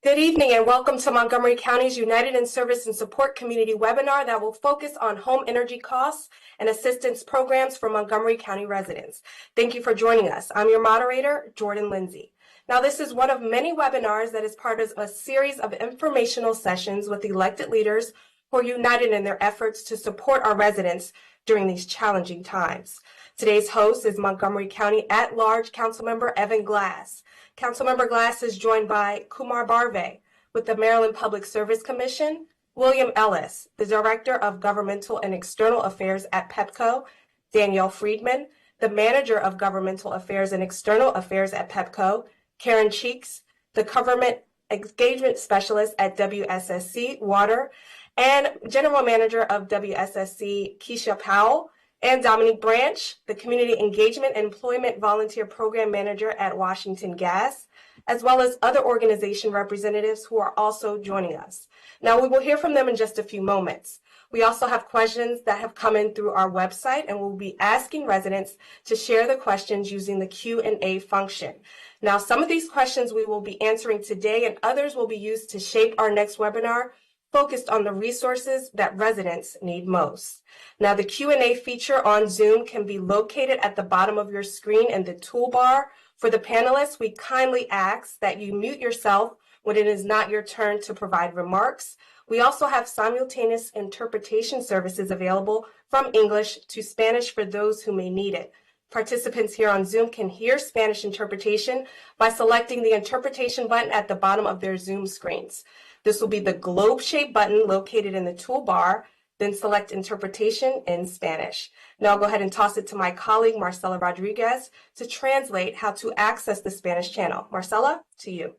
Good evening and welcome to Montgomery County's United in Service and Support Community webinar that will focus on home energy costs and assistance programs for Montgomery County residents. Thank you for joining us. I'm your moderator, Jordan Lindsay. Now, this is one of many webinars that is part of a series of informational sessions with elected leaders who are united in their efforts to support our residents during these challenging times. Today's host is Montgomery County at-large Councilmember Evan Glass. Councilmember Glass is joined by Kumar Barve with the Maryland Public Service Commission, William Ellis, the Director of Governmental and External Affairs at PEPCO, Danielle Friedman, the Manager of Governmental Affairs and External Affairs at PEPCO, Karen Cheeks, the Government Engagement Specialist at WSSC Water, and General Manager of WSSC, Keisha Powell, and Dominique Branch, the Community Engagement and Employment Volunteer Program Manager at Washington Gas, as well as other organization representatives who are also joining us. Now, we will hear from them in just a few moments. We also have questions that have come in through our website, and we'll be asking residents to share the questions using the Q&A function. Now, some of these questions we will be answering today, and others will be used to shape our next webinar focused on the resources that residents need most. Now, the Q&A feature on Zoom can be located at the bottom of your screen in the toolbar. For the panelists, we kindly ask that you mute yourself when it is not your turn to provide remarks. We also have simultaneous interpretation services available from English to Spanish for those who may need it. Participants here on Zoom can hear Spanish interpretation by selecting the interpretation button at the bottom of their Zoom screens. This will be the globe-shaped button located in the toolbar, then select interpretation in Spanish. Now I'll go ahead and toss it to my colleague, Marcela Rodriguez, to translate how to access the Spanish channel. Marcela, to you.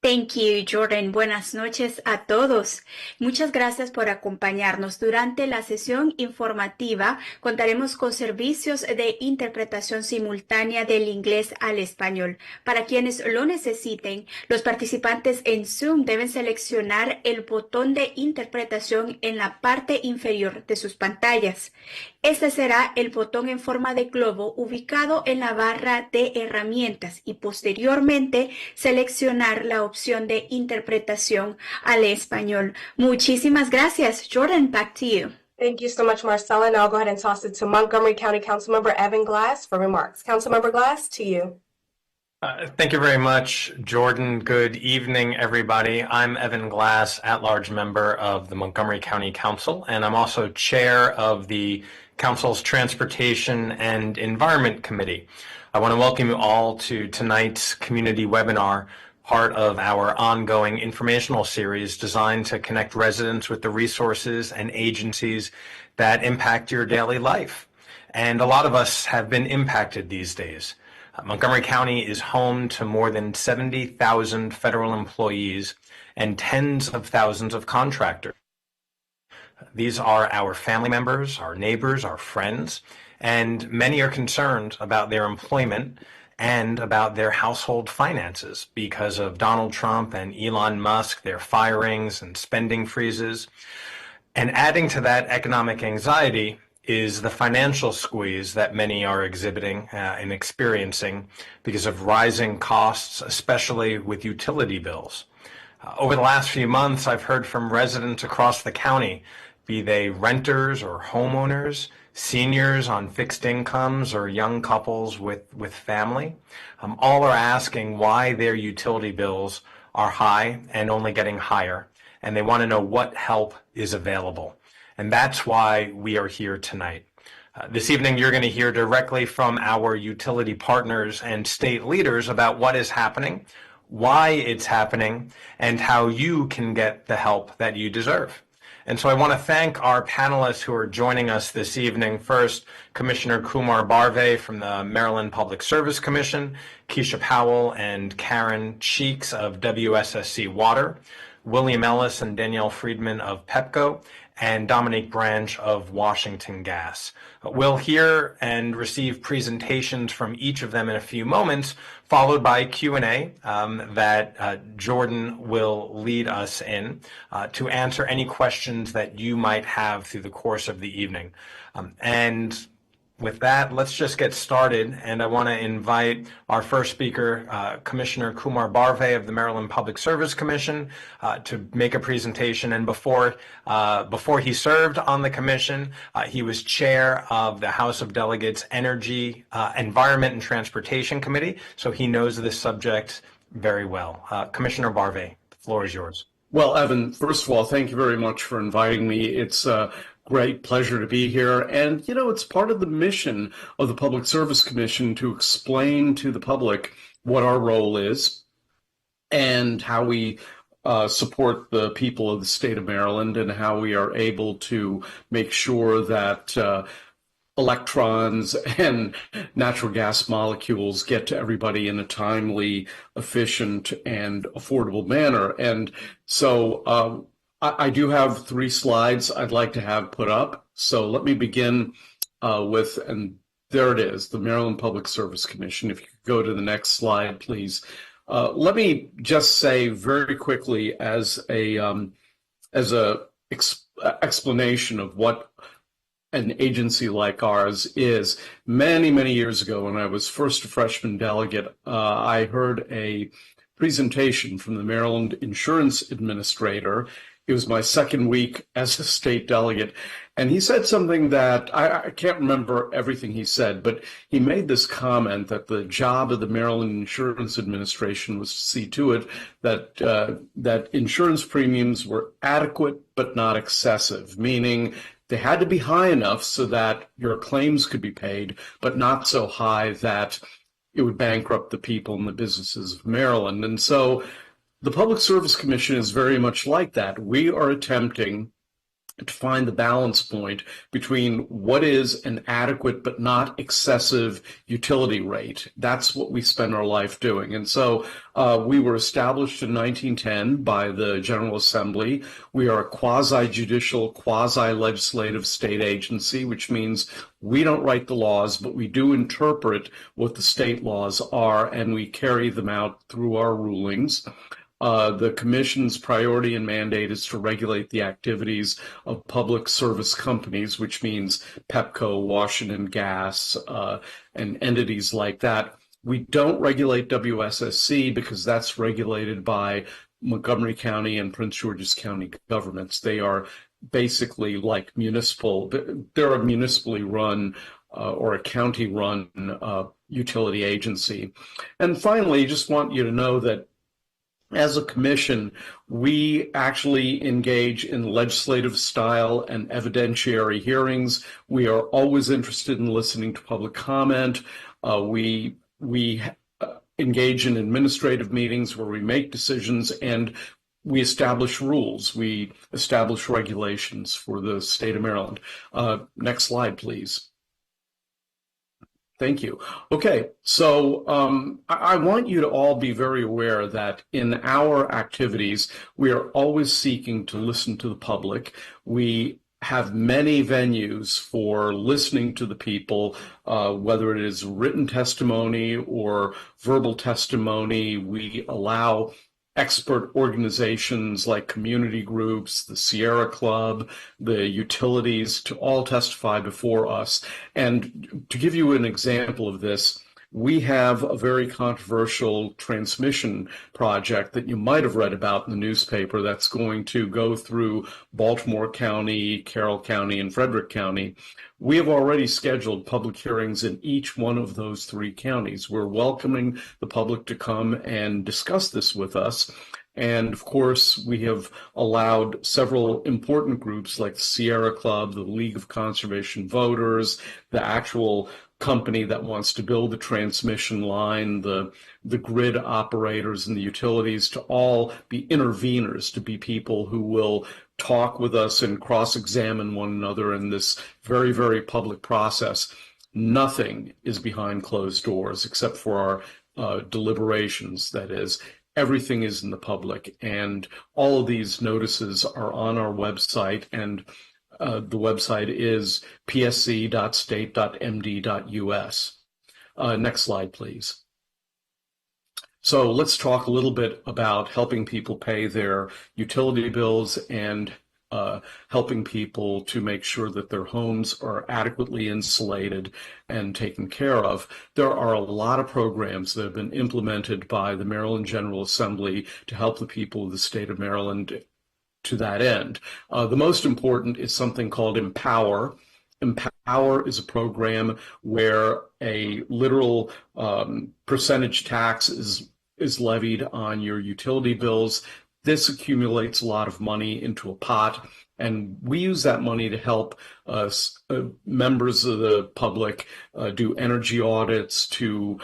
Thank you, Jordan. Buenas noches a todos. Muchas gracias por acompañarnos. Durante la sesión informativa contaremos con servicios de interpretación simultánea del inglés al español. Para quienes lo necesiten, los participantes en Zoom deben seleccionar el botón de interpretación en la parte inferior de sus pantallas. Este será el botón en forma de globo ubicado en la barra de herramientas y posteriormente seleccionar la opción de interpretación al español. Muchísimas gracias. Jordan, back to you. Thank you so much, Marcela. Now I'll go ahead and toss it to Montgomery County Councilmember Evan Glass for remarks. Councilmember Glass, to you. Thank you very much, Jordan. Good evening, everybody. I'm Evan Glass, at-large member of the Montgomery County Council, and I'm also chair of the Council's Transportation and Environment Committee. I want to welcome you all to tonight's community webinar, part of our ongoing informational series designed to connect residents with the resources and agencies that impact your daily life. And a lot of us have been impacted these days. Montgomery County is home to more than 70,000 federal employees and tens of thousands of contractors. These are our family members, our neighbors, our friends, and many are concerned about their employment and about their household finances because of Donald Trump and Elon Musk, their firings and spending freezes. And adding to that economic anxiety is the financial squeeze that many are exhibiting and experiencing because of rising costs, especially with utility bills. Over the last few months, I've heard from residents across the county, be they renters or homeowners, seniors on fixed incomes, or young couples with family. All are asking why their utility bills are high and only getting higher, and they want to know what help is available. And that's why we are here tonight. This evening, you're going to hear directly from our utility partners and state leaders about what is happening, why it's happening, and how you can get the help that you deserve. And so I want to thank our panelists who are joining us this evening. First, Commissioner Kumar Barve from the Maryland Public Service Commission, Keisha Powell and Karen Cheeks of WSSC Water, William Ellis and Danielle Friedman of PEPCO, and Dominique Branch of Washington Gas. We'll hear and receive presentations from each of them in a few moments, followed by Q&A that Jordan will lead us in to answer any questions that you might have through the course of the evening. And with that, let's just get started. And I want to invite our first speaker, Commissioner Kumar Barve of the Maryland Public Service Commission, to make a presentation. And before he served on the commission, he was chair of the House of Delegates Energy, Environment, and Transportation Committee. So he knows this subject very well. Commissioner Barve, the floor is yours. Well, Evan, first of all, thank you very much for inviting me. It's great pleasure to be here. And, you know, it's part of the mission of the Public Service Commission to explain to the public what our role is and how we support the people of the state of Maryland and how we are able to make sure that electrons and natural gas molecules get to everybody in a timely, efficient, and affordable manner. And so I do have 3 slides I'd like to have put up. So let me begin with, and there it is, the Maryland Public Service Commission. If you could go to the next slide, please. Let me just say very quickly as a explanation of what an agency like ours is. Many, many years ago, when I was first a freshman delegate, I heard a presentation from the Maryland Insurance Administrator. It was my second week as a state delegate, and he said something that I can't remember everything he said, but he made this comment that the job of the Maryland Insurance Administration was to see to it that that insurance premiums were adequate but not excessive, meaning they had to be high enough so that your claims could be paid, but not so high that it would bankrupt the people and the businesses of Maryland. And so the Public Service Commission is very much like that. We are attempting to find the balance point between what is an adequate but not excessive utility rate. That's what we spend our life doing. And so we were established in 1910 by the General Assembly. We are a quasi-judicial, quasi-legislative state agency, which means we don't write the laws, but we do interpret what the state laws are, and we carry them out through our rulings. The Commission's priority and mandate is to regulate the activities of public service companies, which means Pepco, Washington Gas, and entities like that. We don't regulate WSSC because that's regulated by Montgomery County and Prince George's County governments. They are basically like municipal, they're a municipally run or a county run utility agency. And finally, just want you to know that as a commission, we actually engage in legislative style and evidentiary hearings. We are always interested in listening to public comment. We engage in administrative meetings where we make decisions, and we establish rules. We establish regulations for the state of Maryland. Next slide, please. Thank you. Okay, so I want you to all be very aware that in our activities, we are always seeking to listen to the public. We have many venues for listening to the people, whether it is written testimony or verbal testimony. We allow expert organizations like community groups, the Sierra Club, the utilities to all testify before us. And to give you an example of this, we have a very controversial transmission project that you might have read about in the newspaper that's going to go through Baltimore County, Carroll County, and Frederick County. We have already scheduled public hearings in each one of those 3 counties. We're welcoming the public to come and discuss this with us. And of course, we have allowed several important groups like the Sierra Club, the League of Conservation Voters, the actual company that wants to build the transmission line, the grid operators and the utilities to all be interveners, to be people who will talk with us and cross-examine one another in this very, very public process. Nothing is behind closed doors except for our deliberations, that is. Everything is in the public, and all of these notices are on our website, and the website is psc.state.md.us. Next slide, please. So let's talk a little bit about helping people pay their utility bills and helping people to make sure that their homes are adequately insulated and taken care of. There are a lot of programs that have been implemented by the Maryland General Assembly to help the people of the state of Maryland to that end. The most important is something called Empower. Empower is a program where a literal percentage tax is levied on your utility bills. This accumulates a lot of money into a pot, and we use that money to help members of the public do energy audits, to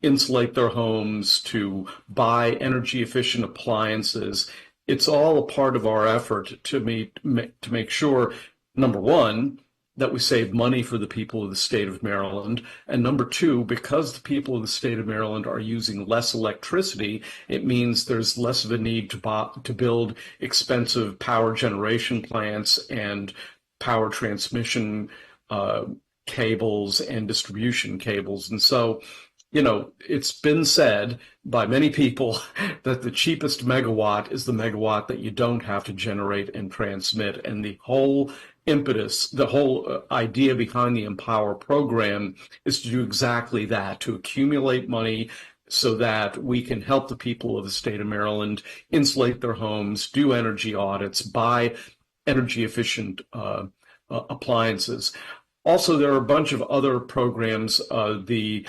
insulate their homes, to buy energy efficient appliances. It's all a part of our effort to make sure, number one, that we save money for the people of the state of Maryland. And number two, because the people of the state of Maryland are using less electricity, it means there's less of a need to build expensive power generation plants and power transmission cables and distribution cables. And so, you know, it's been said by many people that the cheapest megawatt is the megawatt that you don't have to generate and transmit. And the whole impetus, the whole idea behind the Empower program is to do exactly that, to accumulate money so that we can help the people of the state of Maryland insulate their homes, do energy audits, buy energy efficient appliances. Also, there are a bunch of other programs. The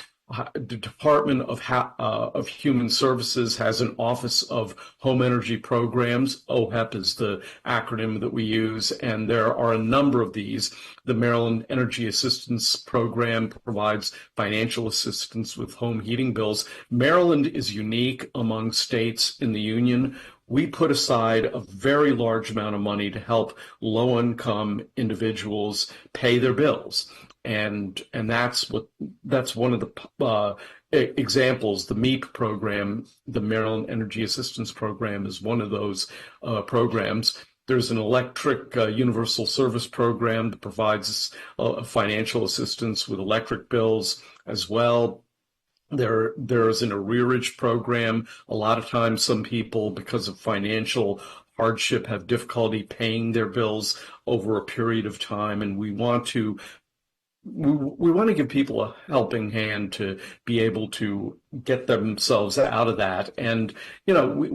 Department of Human Services has an Office of Home Energy Programs. OHEP is the acronym that we use, and there are a number of these. The Maryland Energy Assistance Program provides financial assistance with home heating bills. Maryland is unique among states in the union. We put aside a very large amount of money to help low-income individuals pay their bills. And that's one of the examples. The MEAP program, the Maryland Energy Assistance Program, is one of those programs. There's an electric universal service program that provides financial assistance with electric bills as well. There's an arrearage program. A lot of times some people, because of financial hardship, have difficulty paying their bills over a period of time, and we want to give people a helping hand to be able to get themselves out of that. And, you know,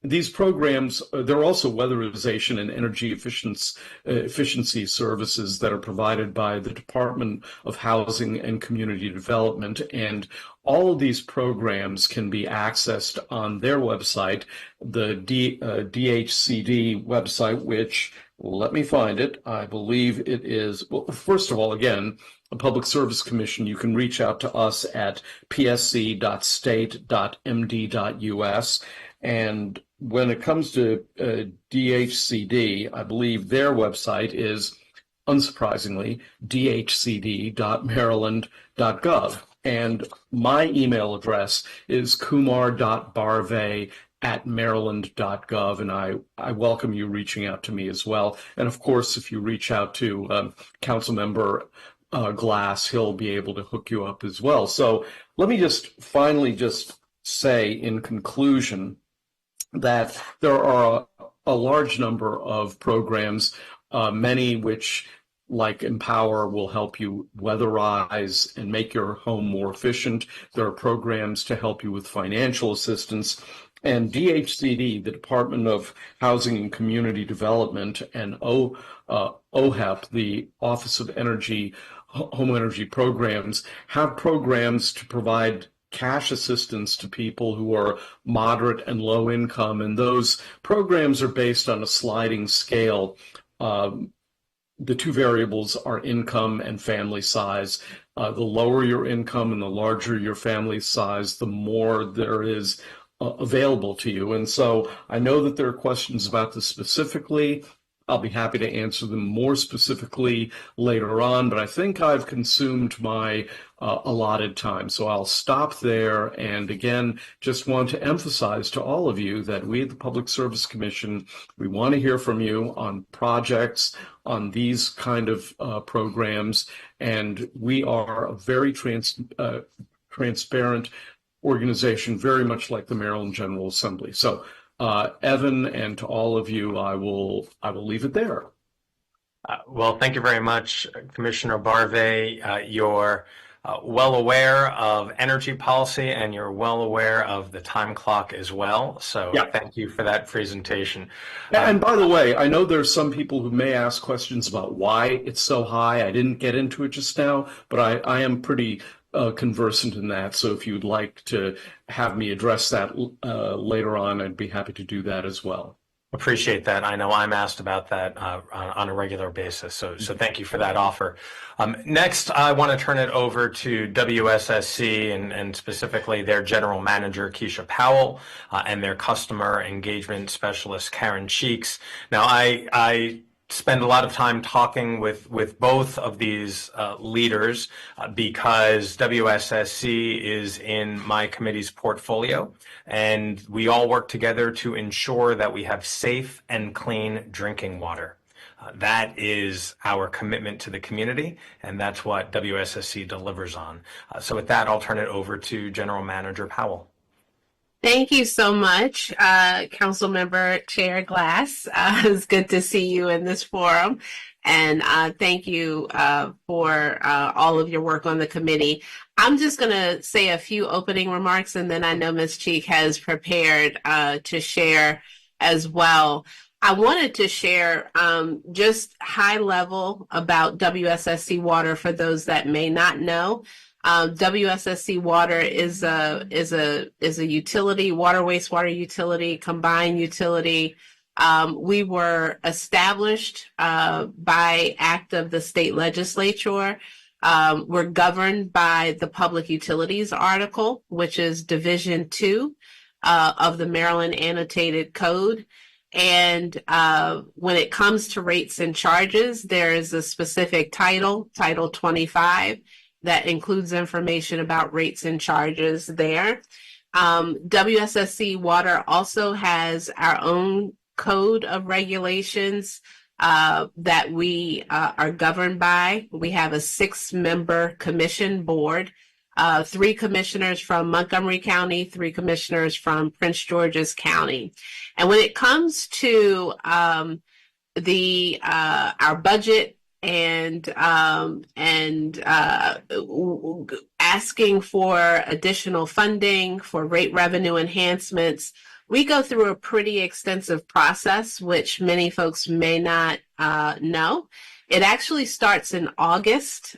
these programs, there are also weatherization and energy efficiency services that are provided by the Department of Housing and Community Development. And all of these programs can be accessed on their website, the DHCD website, which, let me find it. I believe it is, well, first of all, again, the Public Service Commission, you can reach out to us at psc.state.md.us. And when it comes to DHCD, I believe their website is, unsurprisingly, dhcd.maryland.gov. And my email address is kumar.barve@maryland.gov, and I welcome you reaching out to me as well. And of course, if you reach out to Councilmember Glass, he'll be able to hook you up as well. So let me just finally just say in conclusion that there are a large number of programs, many which, like Empower, will help you weatherize and make your home more efficient. There are programs to help you with financial assistance. And DHCD, the Department of Housing and Community Development, and OHEP, the Office of Home Energy Programs, have programs to provide cash assistance to people who are moderate and low income. And those programs are based on a sliding scale. The two variables are income and family size. The lower your income and the larger your family size, the more there is available to you. And so I know that there are questions about this specifically. I'll be happy to answer them more specifically later on, but I think I've consumed my allotted time. So I'll stop there. And again, just want to emphasize to all of you that we at the Public Service Commission, we want to hear from you on projects, on these kind of programs. And we are a very transparent organization, very much like the Maryland General Assembly. So Evan, and to all of you, I will leave it there. Well, thank you very much, Commissioner Barve. You're well aware of energy policy, and you're well aware of the time clock as well. So Thank you for that presentation. And by the way, I know there's some people who may ask questions about why it's so high. I didn't get into it just now, but I am pretty conversant in that. So if you'd like to have me address that later on, I'd be happy to do that as well. Appreciate that. I know I'm asked about that on a regular basis, so thank you for that offer. Next, I want to turn it over to WSSC and specifically their General Manager, Keisha Powell, and their Customer Engagement Specialist, Karen Cheeks. Now, I spend a lot of time talking with both of these leaders because WSSC is in my committee's portfolio, and we all work together to ensure that we have safe and clean drinking water. That is our commitment to the community, and that's what WSSC delivers on. So with that, I'll turn it over to General Manager Powell. Thank you so much, Councilmember Chair Glass. It's good to see you in this forum. And thank you for all of your work on the committee. I'm just going to say a few opening remarks, and then I know Ms. Cheek has prepared to share as well. I wanted to share just high level about WSSC Water for those that may not know. WSSC Water is a utility, water wastewater utility, combined utility. We were established by act of the state legislature. We're governed by the Public Utilities Article, which is Division 2 of the Maryland Annotated Code. And when it comes to rates and charges, there is a specific title, Title 25, that includes information about rates and charges there. WSSC Water also has our own code of regulations that we are governed by. We have a 6-member commission board, 3 commissioners from Montgomery County, 3 commissioners from Prince George's County. And when it comes to our budget and asking for additional funding for rate revenue enhancements, we go through a pretty extensive process, which many folks may not know. It actually starts in August.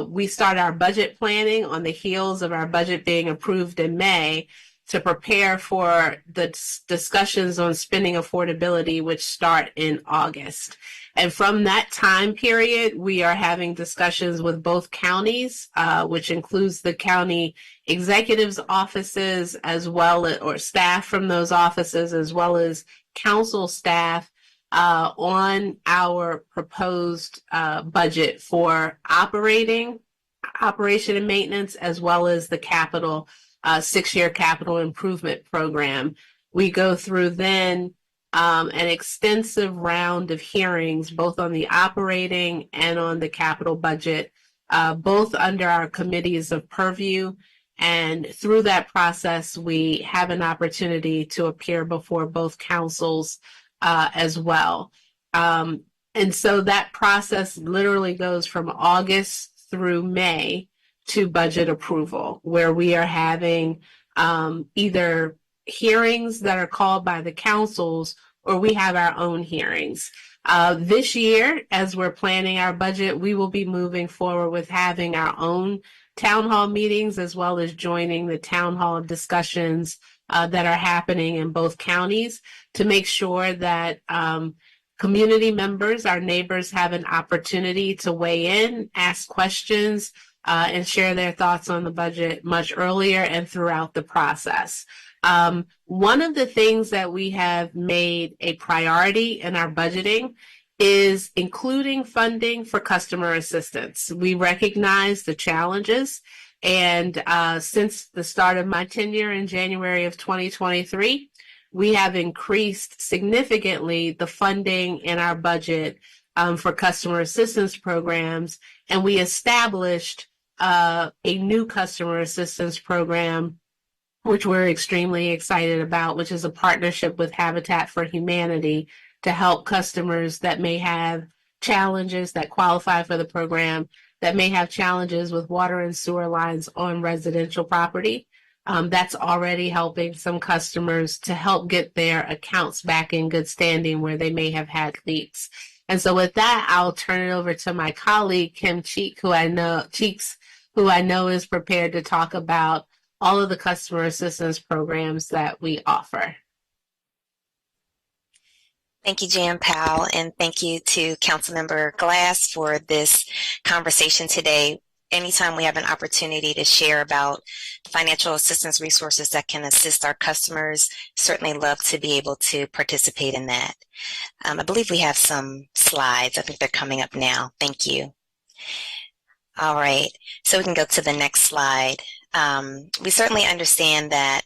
We start our budget planning on the heels of our budget being approved in May to prepare for the discussions on spending affordability, which start in August. And from that time period, we are having discussions with both counties, which includes the county executives' offices, as well as, or staff from those offices, as well as council staff, on our proposed budget for operation and maintenance, as well as the capital 6-year capital improvement program. We go through then an extensive round of hearings, both on the operating and on the capital budget, both under our committees of purview. And through that process, we have an opportunity to appear before both councils as well. And so that process literally goes from August through May to budget approval, where we are having either hearings that are called by the councils, or we have our own hearings. This year, as we're planning our budget, we will be moving forward with having our own town hall meetings, as well as joining the town hall discussions that are happening in both counties to make sure that community members, our neighbors, have an opportunity to weigh in, ask questions, and share their thoughts on the budget much earlier and throughout the process. One of the things that we have made a priority in our budgeting is including funding for customer assistance. We recognize the challenges, and since the start of my tenure in January of 2023, we have increased significantly the funding in our budget for customer assistance programs, and we established a new customer assistance program which we're extremely excited about, which is a partnership with Habitat for Humanity to help customers that may have challenges that qualify for the program, that may have challenges with water and sewer lines on residential property. That's already helping some customers to help get their accounts back in good standing where they may have had leaks. And so with that, I'll turn it over to my colleague, Kim Cheeks, who I know is prepared to talk about all of the customer assistance programs that we offer. Thank you, Jan Powell, and thank you to Councilmember Glass for this conversation today. Anytime we have an opportunity to share about financial assistance resources that can assist our customers, certainly love to be able to participate in that. I believe we have some slides. I think they're coming up now. Thank you. All right, so we can go to the next slide. We certainly understand that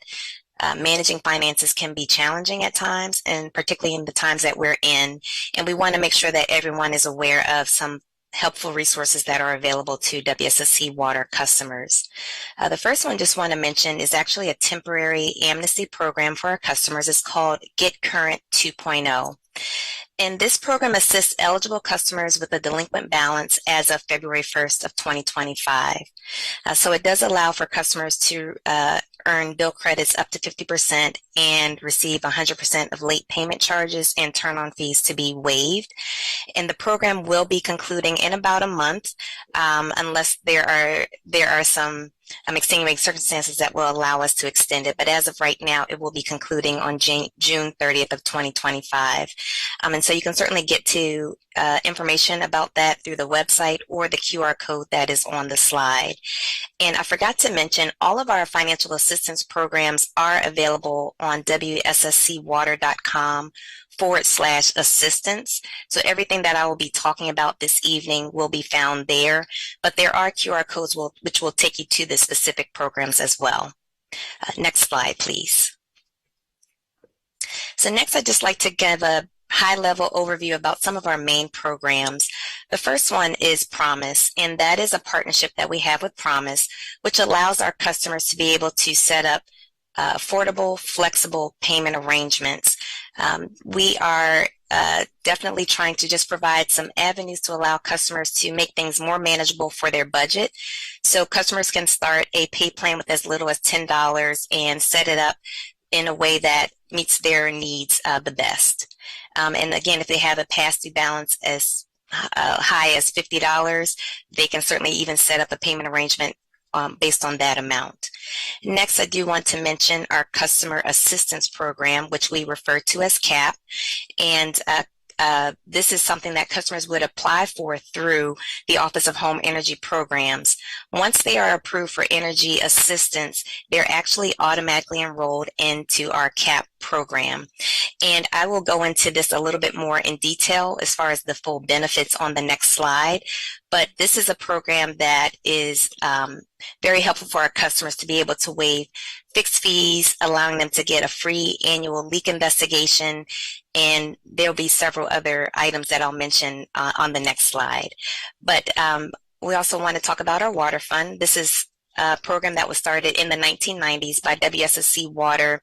managing finances can be challenging at times, and particularly in the times that we're in. And we want to make sure that everyone is aware of some helpful resources that are available to WSSC Water customers. The first one I just want to mention is actually a temporary amnesty program for our customers. It's called Get Current 2.0. And this program assists eligible customers with a delinquent balance as of February 1st of 2025. So it does allow for customers to earn bill credits up to 50% and receive 100% of late payment charges and turn-on fees to be waived. And the program will be concluding in about a month, unless there are some extenuating circumstances that will allow us to extend it. But as of right now, it will be concluding on June 30th of 2025. And so you can certainly get to information about that through the website or the QR code that is on the slide. And I forgot to mention, all of our financial assistance programs are available on WSSCwater.com/assistance. So everything that I will be talking about this evening will be found there, but there are QR codes which will take you to the specific programs as well. Next slide, please. So next, I'd just like to give a high-level overview about some of our main programs. The first one is Promise, and that is a partnership that we have with Promise, which allows our customers to be able to set up affordable, flexible payment arrangements. We are definitely trying to just provide some avenues to allow customers to make things more manageable for their budget. So customers can start a pay plan with as little as $10 and set it up in a way that meets their needs the best. And again, if they have a past due balance as high as $50, they can certainly even set up a payment arrangement based on that amount. Next, I do want to mention our Customer Assistance Program, which we refer to as CAP. And this is something that customers would apply for through the Office of Home Energy Programs. Once they are approved for energy assistance, they're actually automatically enrolled into our CAP program. And I will go into this a little bit more in detail as far as the full benefits on the next slide. But this is a program that is very helpful for our customers to be able to waive fixed fees, allowing them to get a free annual leak investigation, and there'll be several other items that I'll mention on the next slide. But we also want to talk about our water fund. This is a program that was started in the 1990s by WSSC Water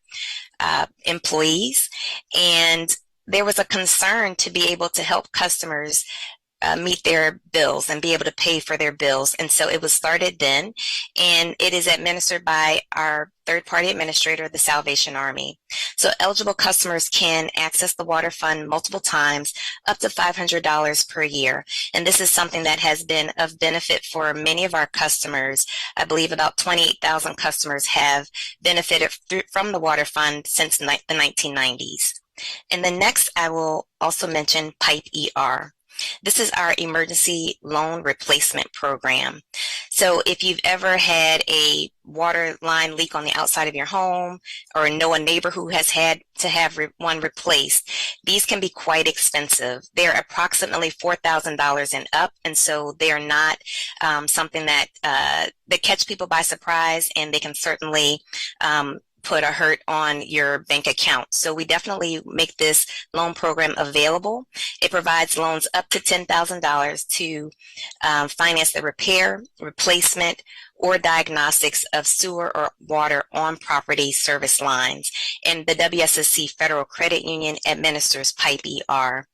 employees, and there was a concern to be able to help customers meet their bills and be able to pay for their bills. And so it was started then, and it is administered by our third-party administrator, the Salvation Army. So eligible customers can access the water fund multiple times, up to $500 per year. And this is something that has been of benefit for many of our customers. I believe about 28,000 customers have benefited from the water fund since the 1990s. And then next, I will also mention PIPE ER. This is our emergency loan replacement program. So if you've ever had a water line leak on the outside of your home, or know a neighbor who has had to have one replaced, these can be quite expensive. They're approximately $4,000 and up, and so they're not something that catch people by surprise, and they can certainly put a hurt on your bank account. So we definitely make this loan program available. It provides loans up to $10,000 to finance the repair, replacement, or diagnostics of sewer or water on property service lines. And the WSSC Federal Credit Union administers Pipe ER.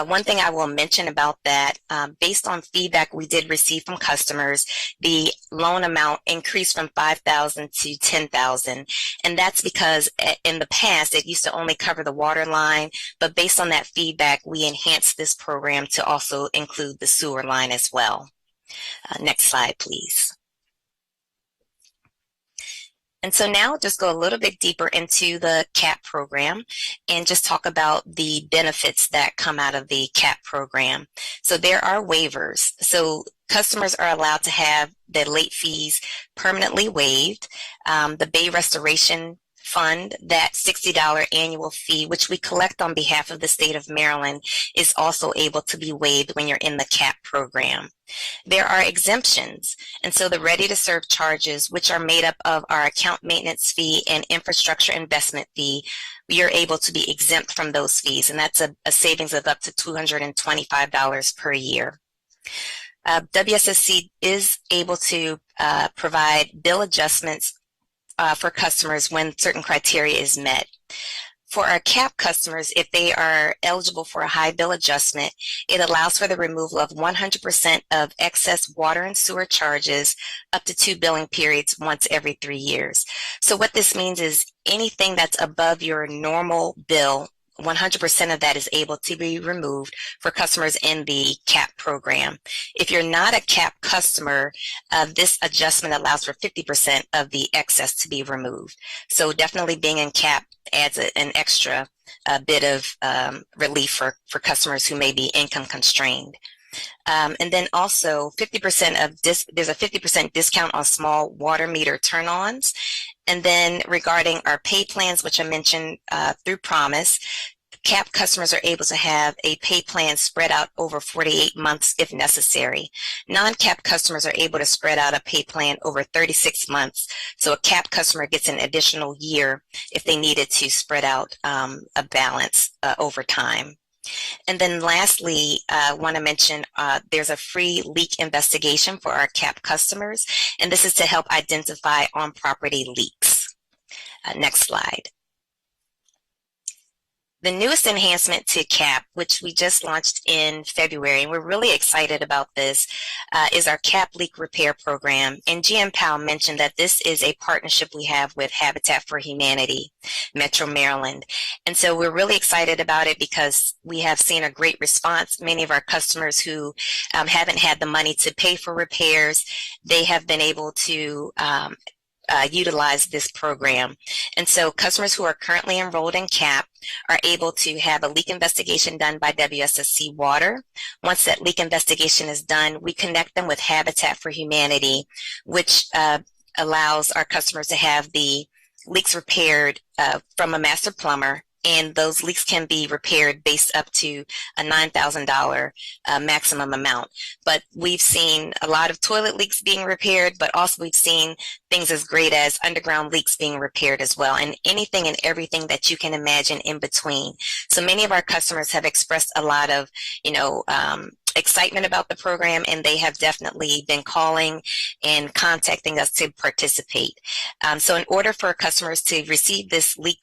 One thing I will mention about that, based on feedback we did receive from customers, the loan amount increased from $5,000 to $10,000. And that's because in the past, it used to only cover the water line, but based on that feedback, we enhanced this program to also include the sewer line as well. Next slide, please. And so now just go a little bit deeper into the CAP program and just talk about the benefits that come out of the CAP program. So there are waivers. So customers are allowed to have their late fees permanently waived. The Bay Restoration Fund, that $60 annual fee, which we collect on behalf of the state of Maryland, is also able to be waived when you're in the CAP program. There are exemptions, and so the ready-to-serve charges, which are made up of our account maintenance fee and infrastructure investment fee, we are able to be exempt from those fees, and that's a savings of up to $225 per year. WSSC is able to provide bill adjustments for customers when certain criteria is met. For our CAP customers, if they are eligible for a high bill adjustment, it allows for the removal of 100% of excess water and sewer charges up to 2 billing periods once every 3 years. So what this means is anything that's above your normal bill, 100% of that is able to be removed for customers in the CAP program. If you're not a CAP customer, this adjustment allows for 50% of the excess to be removed. So definitely being in CAP adds an extra bit of relief for customers who may be income constrained. And then also 50% of there's a 50% discount on small water meter turn-ons. And then regarding our pay plans, which I mentioned through Promise, CAP customers are able to have a pay plan spread out over 48 months if necessary. Non-CAP customers are able to spread out a pay plan over 36 months. So a CAP customer gets an additional year if they needed to spread out a balance over time. And then lastly, I want to mention there's a free leak investigation for our CAP customers, and this is to help identify on-property leaks. Next slide. The newest enhancement to CAP, which we just launched in February, and we're really excited about this, is our CAP leak repair program. And GM Powell mentioned that this is a partnership we have with Habitat for Humanity, Metro Maryland. And so we're really excited about it because we have seen a great response. Many of our customers who haven't had the money to pay for repairs, they have been able to utilize this program. And so customers who are currently enrolled in CAP are able to have a leak investigation done by WSSC Water. Once that leak investigation is done, we connect them with Habitat for Humanity, which allows our customers to have the leaks repaired from a master plumber, and those leaks can be repaired based up to a $9,000 maximum amount. But we've seen a lot of toilet leaks being repaired, but also we've seen things as great as underground leaks being repaired as well, and anything and everything that you can imagine in between. So many of our customers have expressed a lot of, excitement about the program, and they have definitely been calling and contacting us to participate. So in order for customers to receive this leak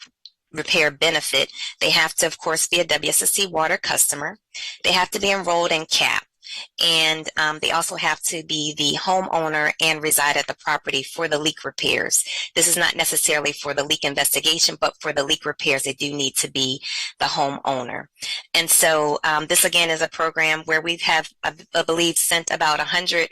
repair benefit, they have to, of course, be a WSSC Water customer. They have to be enrolled in CAP. And they also have to be the homeowner and reside at the property for the leak repairs. This is not necessarily for the leak investigation, but for the leak repairs, they do need to be the homeowner. And so this, again, is a program where we have, I believe, sent about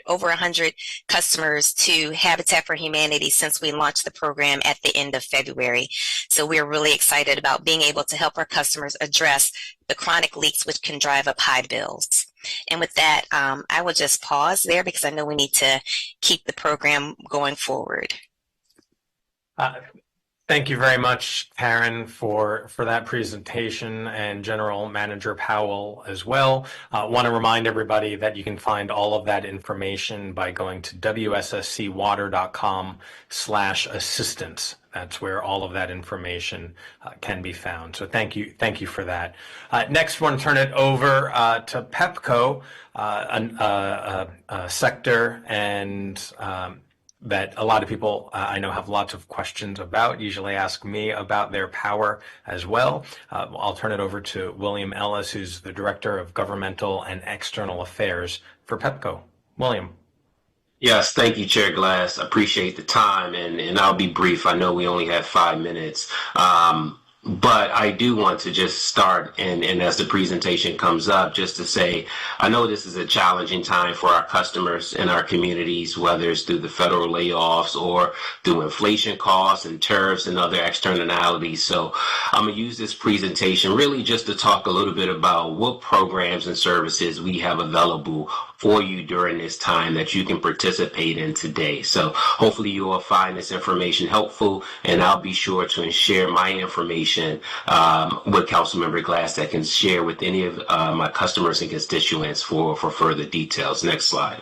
over 100 customers to Habitat for Humanity since we launched the program at the end of February. So we're really excited about being able to help our customers address the chronic leaks which can drive up high bills. And with that, I will just pause there because I know we need to keep the program going forward. Thank you very much, Karen, for that presentation, and General Manager Powell as well. I want to remind everybody that you can find all of that information by going to wsscwater.com/assistance. That's where all of that information can be found. So thank you for that. Next, I want to turn it over to PEPCO, a sector and that a lot of people I know have lots of questions about, usually ask me about their power as well. I'll turn it over to William Ellis, who's the Director of Governmental and External Affairs for PEPCO. William. Yes, thank you, Chair Glass. Appreciate the time, and I'll be brief. I know we only have 5 minutes, but I do want to just start, and as the presentation comes up, just to say, I know this is a challenging time for our customers and our communities, whether it's through the federal layoffs or through inflation costs and tariffs and other externalities. So I'm going to use this presentation really just to talk a little bit about what programs and services we have available for you during this time that you can participate in today. So hopefully you will find this information helpful, and I'll be sure to share my information with Councilmember Glass that can share with any of my customers and constituents for further details. Next slide.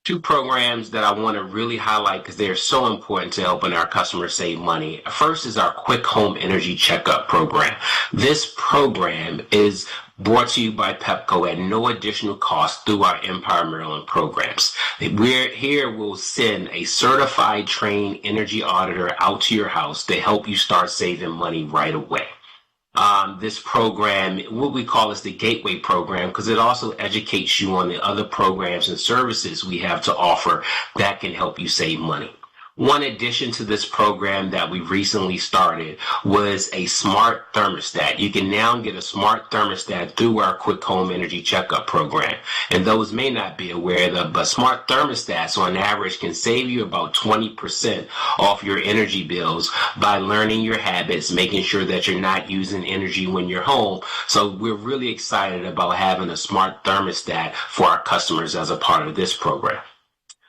2 programs that I want to really highlight because they're so important to helping our customers save money. First is our Quick Home Energy Checkup program. This program is brought to you by PEPCO at no additional cost through our Empire Maryland programs. We'll send a certified trained energy auditor out to your house to help you start saving money right away. This program, what we call is the Gateway program, because it also educates you on the other programs and services we have to offer that can help you save money. One addition to this program that we recently started was a smart thermostat. You can now get a smart thermostat through our Quick Home Energy Checkup program. And those may not be aware of that, but smart thermostats on average can save you about 20% off your energy bills by learning your habits, making sure that you're not using energy when you're home. So we're really excited about having a smart thermostat for our customers as a part of this program.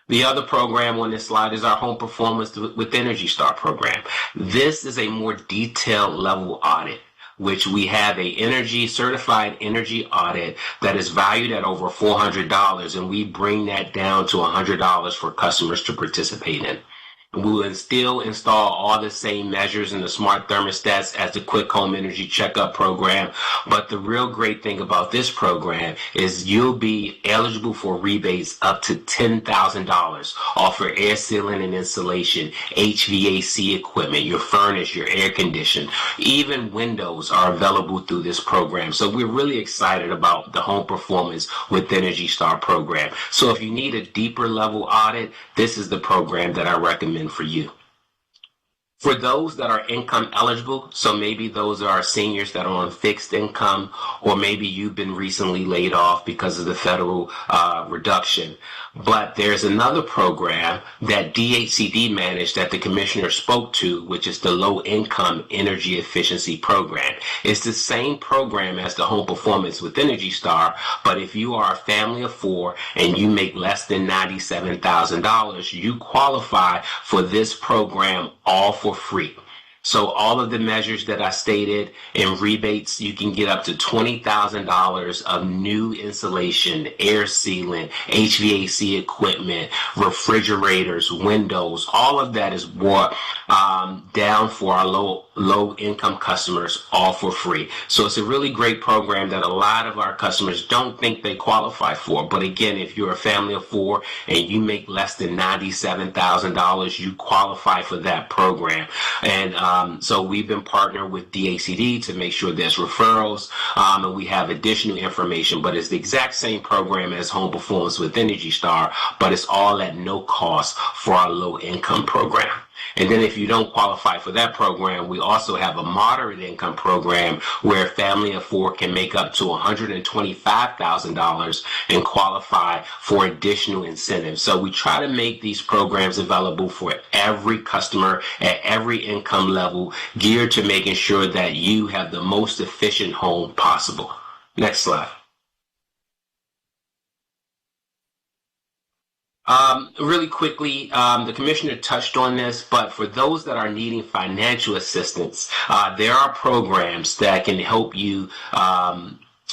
The other program on this slide is our Home Performance with Energy Star program. This is a more detailed level audit, which we have a certified energy audit that is valued at over $400, and we bring that down to $100 for customers to participate in. We will still install all the same measures in the smart thermostats as the Quick Home Energy Checkup program. But the real great thing about this program is you'll be eligible for rebates up to $10,000 off for air sealing and insulation, HVAC equipment, your furnace, your air condition. Even windows are available through this program. So we're really excited about the Home Performance with Energy Star program. So if you need a deeper level audit, this is the program that I recommend for you. For those that are income eligible, so maybe those are seniors that are on fixed income, or maybe you've been recently laid off because of the federal reduction. But there's another program that DHCD managed that the commissioner spoke to, which is the Low Income Energy Efficiency Program. It's the same program as the Home Performance with Energy Star, but if you are a family of 4 and you make less than $97,000, you qualify for this program all for free. So all of the measures that I stated in rebates, you can get up to $20,000 of new insulation, air sealing, HVAC equipment, refrigerators, windows. All of that is brought down for our low income customers, all for free. So it's a really great program that a lot of our customers don't think they qualify for. But again, if you're a family of 4 and you make less than $97,000, you qualify for that program. And so we've been partnered with DHCD to make sure there's referrals, and we have additional information, but it's the exact same program as Home Performance with Energy Star, but it's all at no cost for our low income program. And then if you don't qualify for that program, we also have a moderate income program where a family of 4 can make up to $125,000 and qualify for additional incentives. So we try to make these programs available for every customer at every income level, geared to making sure that you have the most efficient home possible. Next slide. Really quickly, the commissioner touched on this, but for those that are needing financial assistance, there are programs that can help you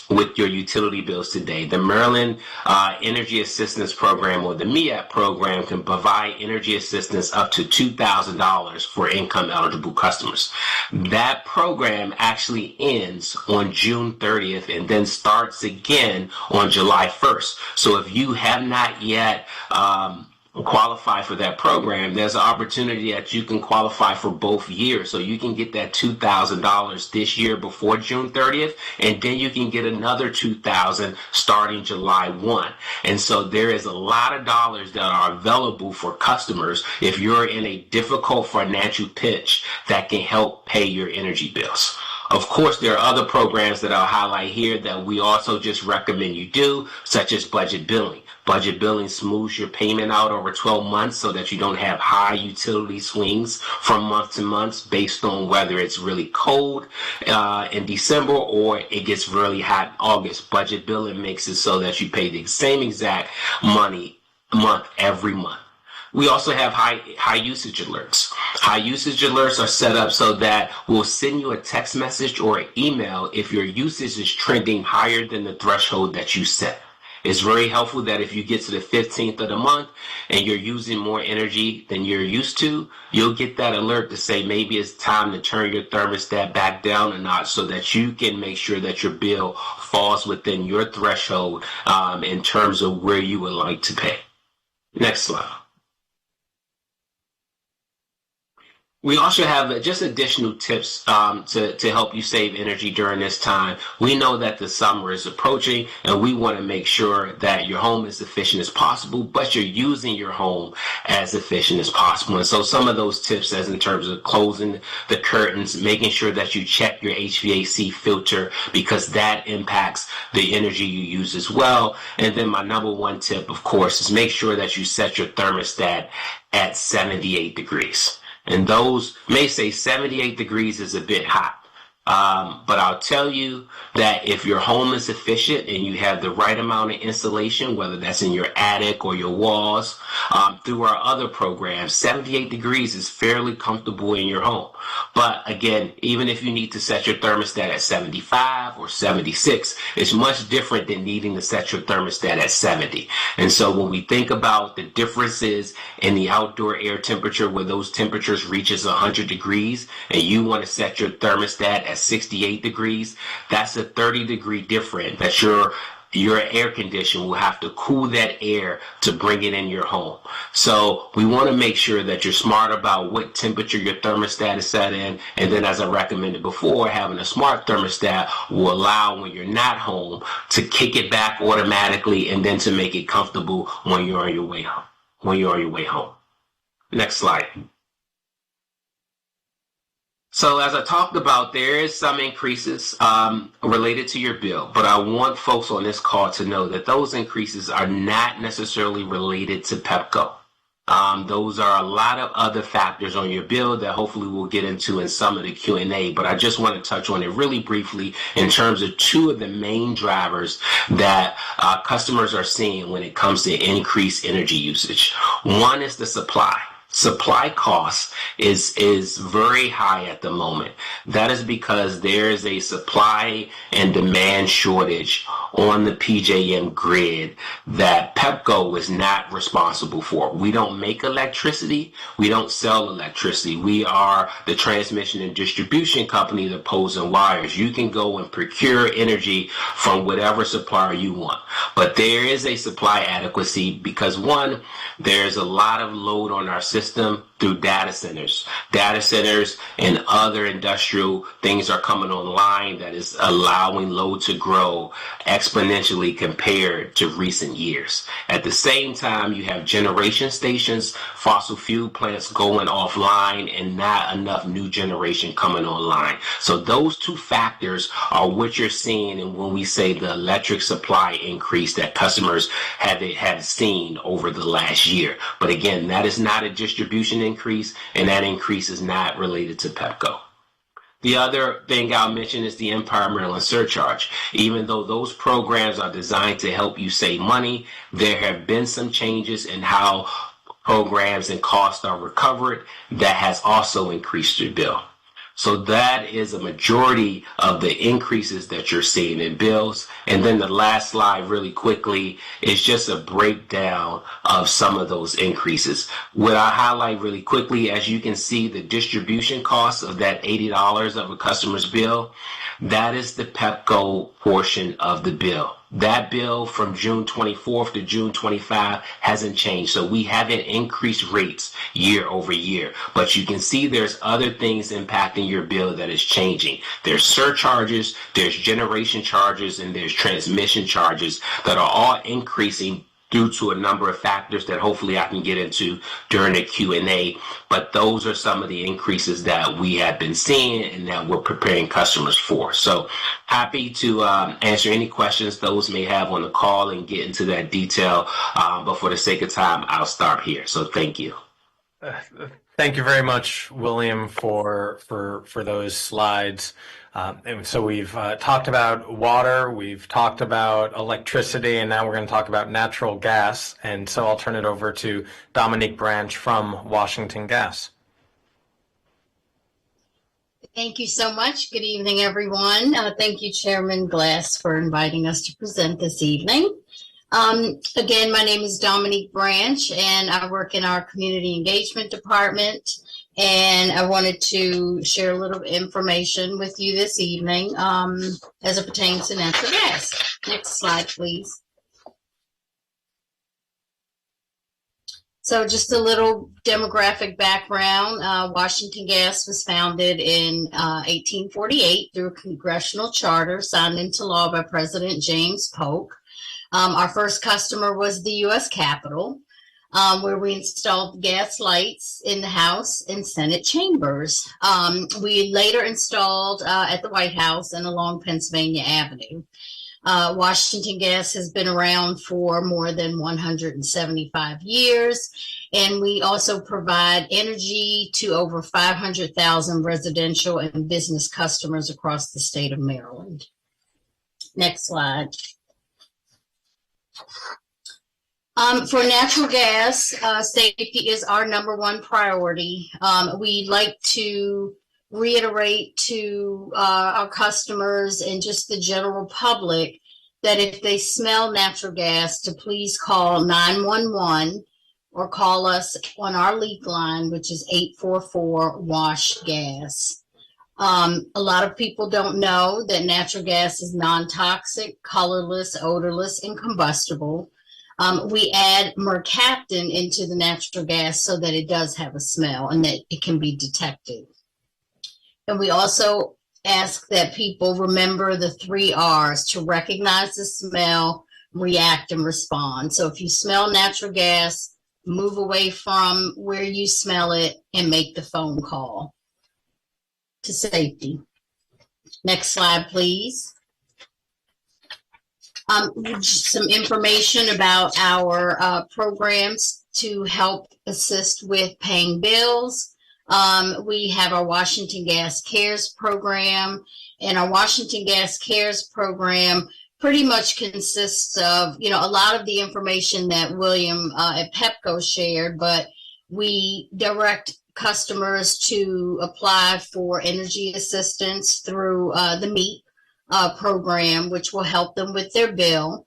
with your utility bills today. The Maryland Energy Assistance Program, or the MEAP program, can provide energy assistance up to $2,000 for income eligible customers. That program actually ends on June 30th and then starts again on July 1st. So if you have not yet qualify for that program, there's an opportunity that you can qualify for both years. So you can get that $2,000 this year before June 30th, and then you can get another $2,000 starting July 1. And so there is a lot of dollars that are available for customers if you're in a difficult financial pinch that can help pay your energy bills. Of course, there are other programs that I'll highlight here that we also just recommend you do, such as budget billing. Budget billing smooths your payment out over 12 months so that you don't have high utility swings from month to month based on whether it's really cold in December or it gets really hot in August. Budget billing makes it so that you pay the same exact month every month. We also have high usage alerts. High usage alerts are set up so that we'll send you a text message or an email if your usage is trending higher than the threshold that you set. It's very helpful that if you get to the 15th of the month and you're using more energy than you're used to, you'll get that alert to say maybe it's time to turn your thermostat back down a notch so that you can make sure that your bill falls within your threshold in terms of where you would like to pay. Next slide. We also have just additional tips to help you save energy during this time. We know that the summer is approaching and we want to make sure that your home is efficient as possible, but you're using your home as efficient as possible. And so some of those tips as in terms of closing the curtains, making sure that you check your HVAC filter because that impacts the energy you use as well. And then my number one tip, of course, is make sure that you set your thermostat at 78 degrees. And those may say 78 degrees is a bit hot. But I'll tell you that if your home is efficient and you have the right amount of insulation, whether that's in your attic or your walls, through our other programs, 78 degrees is fairly comfortable in your home. But again, even if you need to set your thermostat at 75 or 76, it's much different than needing to set your thermostat at 70. And so when we think about the differences in the outdoor air temperature, where those temperatures reaches 100 degrees, and you want to set your thermostat at 68 degrees, that's a 30-degree difference that your air conditioner will have to cool that air to bring it in your home. So we want to make sure that you're smart about what temperature your thermostat is set in. And then, as I recommended before, having a smart thermostat will allow when you're not home to kick it back automatically and then to make it comfortable when you're on your way home. Next slide. So as I talked about, there is some increases related to your bill, but I want folks on this call to know that those increases are not necessarily related to PEPCO. Those are a lot of other factors on your bill that hopefully we'll get into in some of the Q&A, but I just want to touch on it really briefly in terms of two of the main drivers that customers are seeing when it comes to increased energy usage. One is the supply. Supply cost is very high at the moment. That is because there is a supply and demand shortage on the PJM grid that PEPCO is not responsible for. We don't make electricity. We don't sell electricity. We are the transmission and distribution company that poles and wires. You can go and procure energy from whatever supplier you want. But there is a supply adequacy because, one, there's a lot of load on our system through data centers. Data centers and other industrial things are coming online that is allowing load to grow exponentially compared to recent years. At the same time, you have generation stations, fossil fuel plants going offline, and not enough new generation coming online. So those two factors are what you're seeing, and when we say the electric supply increase that customers have seen over the last year. But again, that is not a distribution increase, and that increase is not related to PEPCO. The other thing I'll mention is the Empire Maryland surcharge. Even though those programs are designed to help you save money, there have been some changes in how programs and costs are recovered that has also increased your bill. So that is a majority of the increases that you're seeing in bills. And then the last slide really quickly is just a breakdown of some of those increases. What I highlight really quickly, as you can see, the distribution cost of that $80 of a customer's bill, that is the PEPCO portion of the bill. That bill from June 24th to June 25 hasn't changed. So we haven't increased rates year over year. But you can see there's other things impacting your bill that is changing. There's surcharges, there's generation charges, and there's transmission charges that are all increasing due to a number of factors that hopefully I can get into during the Q&A. But those are some of the increases that we have been seeing and that we're preparing customers for. So happy to answer any questions those may have on the call and get into that detail. But for the sake of time, I'll start here. So thank you. Thank you very much, William, for those slides. And so we've talked about water, we've talked about electricity, and now we're going to talk about natural gas. And so I'll turn it over to Dominique Branch from Washington Gas. Thank you so much. Good evening, everyone. Thank you, Chairman Glass, for inviting us to present this evening. Again, my name is Dominique Branch, and I work in our Community Engagement Department. And I wanted to share a little information with you this evening as it pertains to natural gas. Next slide, please. So just a little demographic background. Washington Gas was founded in 1848 through a congressional charter signed into law by President James Polk. Our first customer was the U.S. Capitol, where we installed gas lights in the House and Senate chambers. We later installed at the White House and along Pennsylvania Avenue. Washington Gas has been around for more than 175 years, and we also provide energy to over 500,000 residential and business customers across the state of Maryland. Next slide. For natural gas, safety is our #1 priority. We like to reiterate to our customers and just the general public that if they smell natural gas, to please call 911 or call us on our leak line, which is 844-WASH-GAS. A lot of people don't know that natural gas is non-toxic, colorless, odorless, and combustible. We add mercaptan into the natural gas so that it does have a smell and that it can be detected. And we also ask that people remember the 3 R's to recognize the smell, react, and respond. So if you smell natural gas, move away from where you smell it and make the phone call to safety. Next slide, please. Some information about our programs to help assist with paying bills. We have our Washington Gas Cares program, and our Washington Gas Cares program pretty much consists of, a lot of the information that William at PEPCO shared, but we direct customers to apply for energy assistance through the MEEP program, which will help them with their bill.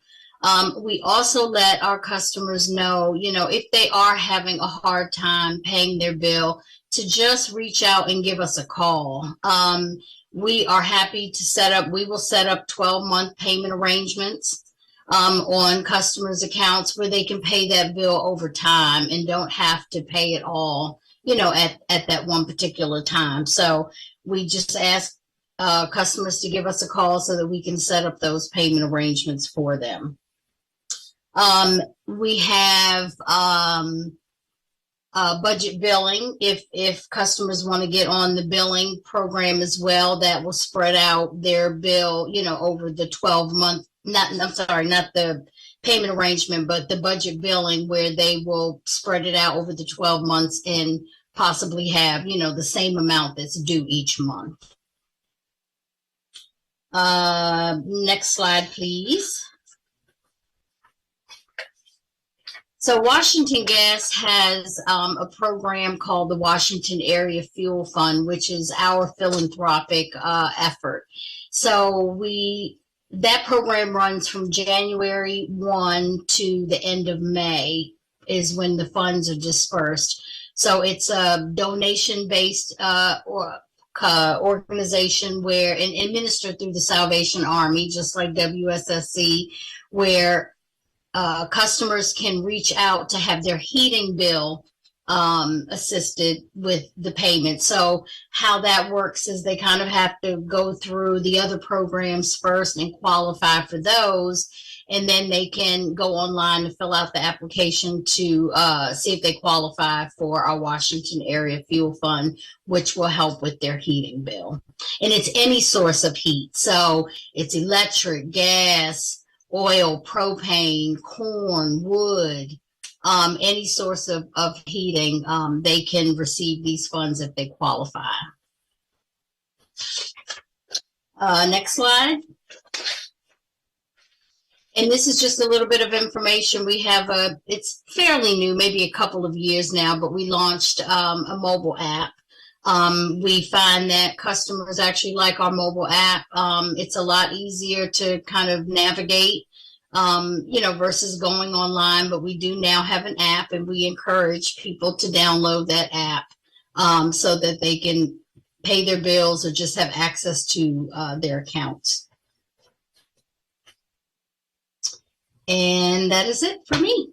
We also let our customers know, if they are having a hard time paying their bill, to just reach out and give us a call. We are happy to we will set up 12-month payment arrangements on customers' accounts where they can pay that bill over time and don't have to pay it all, at that one particular time. So we just ask customers to give us a call so that we can set up those payment arrangements for them. We have budget billing. If customers want to get on the billing program as well, that will spread out their bill, over the 12-month, not the payment arrangement, but the budget billing, where they will spread it out over the 12 months and possibly have, the same amount that's due each month. Next slide, please. So Washington Gas has a program called the Washington Area Fuel Fund, which is our philanthropic effort. So that program runs from January 1 to the end of May is when the funds are dispersed. So it's a donation-based organization where, and administered through the Salvation Army, just like WSSC, where customers can reach out to have their heating bill assisted with the payment. So how that works is they kind of have to go through the other programs first and qualify for those. And then they can go online and fill out the application to see if they qualify for our Washington Area Fuel Fund, which will help with their heating bill. And it's any source of heat. So it's electric, gas, oil, propane, corn, wood, any source of heating. They can receive these funds if they qualify. Next slide. And this is just a little bit of information. We have it's fairly new, maybe a couple of years now, but we launched a mobile app. We find that customers actually like our mobile app. It's a lot easier to kind of navigate, versus going online, but we do now have an app, and we encourage people to download that app so that they can pay their bills or just have access to their accounts. And that is it for me.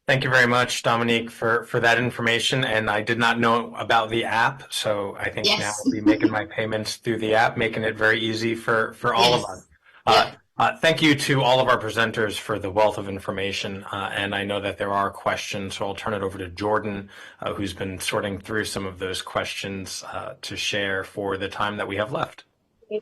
Thank you very much, Dominique, for that information. And I did not know about the app, so I think now I'll be making my payments through the app, making it very easy for all of us. Thank you to all of our presenters for the wealth of information. And I know that there are questions, so I'll turn it over to Jordan, who's been sorting through some of those questions to share for the time that we have left.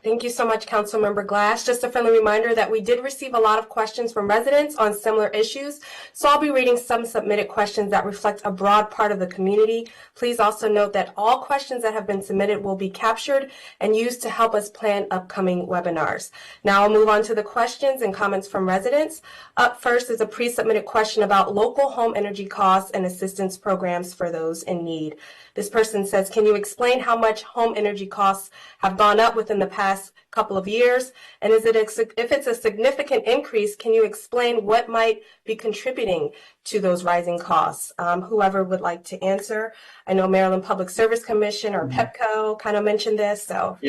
Thank you so much, Councilmember Glass. Just a friendly reminder that we did receive a lot of questions from residents on similar issues, so I'll be reading some submitted questions that reflect a broad part of the community. Please also note that all questions that have been submitted will be captured and used to help us plan upcoming webinars. Now I'll move on to the questions and comments from residents. Up first is a pre-submitted question about local home energy costs and assistance programs for those in need. This person says, can you explain how much home energy costs have gone up within the past couple of years? And if it's a significant increase, can you explain what might be contributing to those rising costs? Whoever would like to answer. I know Maryland Public Service Commission or PEPCO kind of mentioned this. So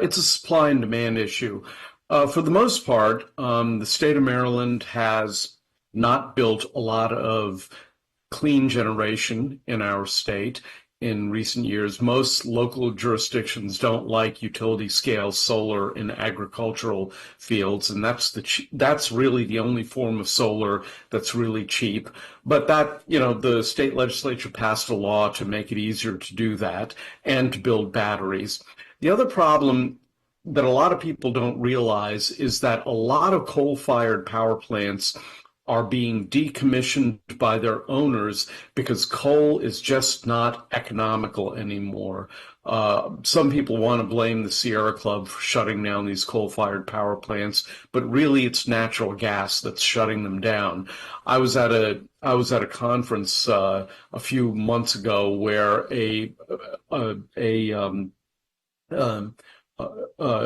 it's a supply and demand issue. For the most part, the state of Maryland has not built a lot of clean generation in our state in recent years. Most local jurisdictions don't like utility scale solar in agricultural fields, and that's really the only form of solar that's really cheap. But that, the state legislature passed a law to make it easier to do that and to build batteries. The other problem that a lot of people don't realize is that a lot of coal-fired power plants are being decommissioned by their owners because coal is just not economical anymore. Some people want to blame the Sierra Club for shutting down these coal-fired power plants, but really it's natural gas that's shutting them down. I was at a conference a few months ago where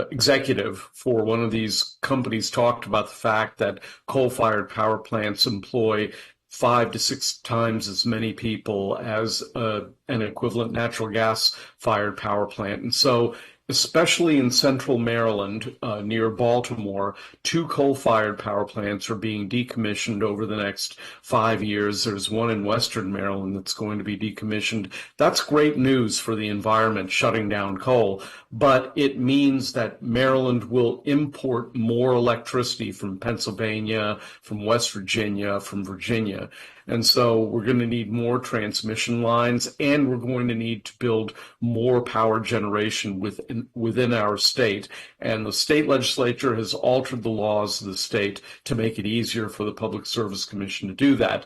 executive for one of these companies talked about the fact that coal-fired power plants employ 5 to 6 times as many people as an equivalent natural gas-fired power plant. And so, especially in central Maryland, near Baltimore, 2 coal-fired power plants are being decommissioned over the next 5 years. There's one in western Maryland that's going to be decommissioned. That's great news for the environment, shutting down coal, but it means that Maryland will import more electricity from Pennsylvania, from West Virginia, from Virginia. And so we're going to need more transmission lines, and we're going to need to build more power generation within our state. And the state legislature has altered the laws of the state to make it easier for the Public Service Commission to do that.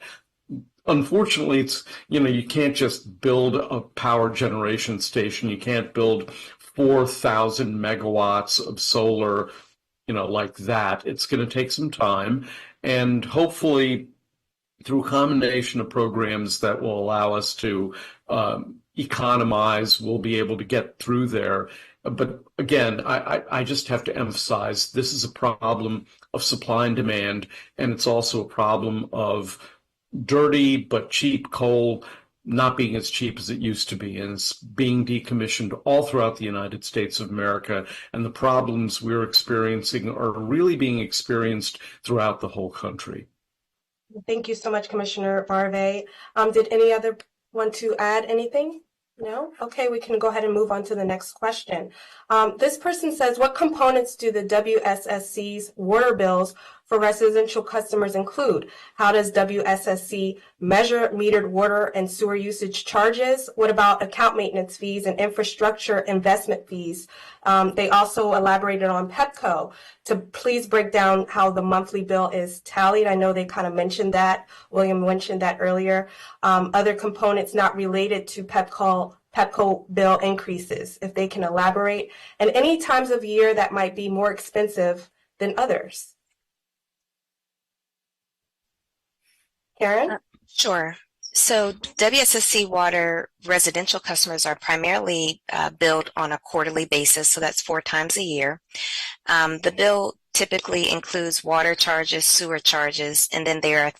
Unfortunately, it's, you can't just build a power generation station. You can't build 4,000 megawatts of solar, like that. It's going to take some time, and hopefully through a combination of programs that will allow us to economize, we'll be able to get through there. But again, I just have to emphasize, this is a problem of supply and demand, and it's also a problem of dirty but cheap coal not being as cheap as it used to be, and it's being decommissioned all throughout the United States of America. And the problems we're experiencing are really being experienced throughout the whole country. Thank you so much, Commissioner Barve. Did any other want to add anything? No? Okay, we can go ahead and move on to the next question. This person says, what components do the WSSC's water bills for residential customers include? How does WSSC measure metered water and sewer usage charges? What about account maintenance fees and infrastructure investment fees? They also elaborated on PEPCO to please break down how the monthly bill is tallied. I know they kind of mentioned that. William mentioned that earlier. Other components not related to PEPCO bill increases, if they can elaborate, and any times of year that might be more expensive than others. Karen? Sure. So WSSC water residential customers are primarily billed on a quarterly basis, so that's 4 times a year. The bill typically includes water charges, sewer charges, and then there are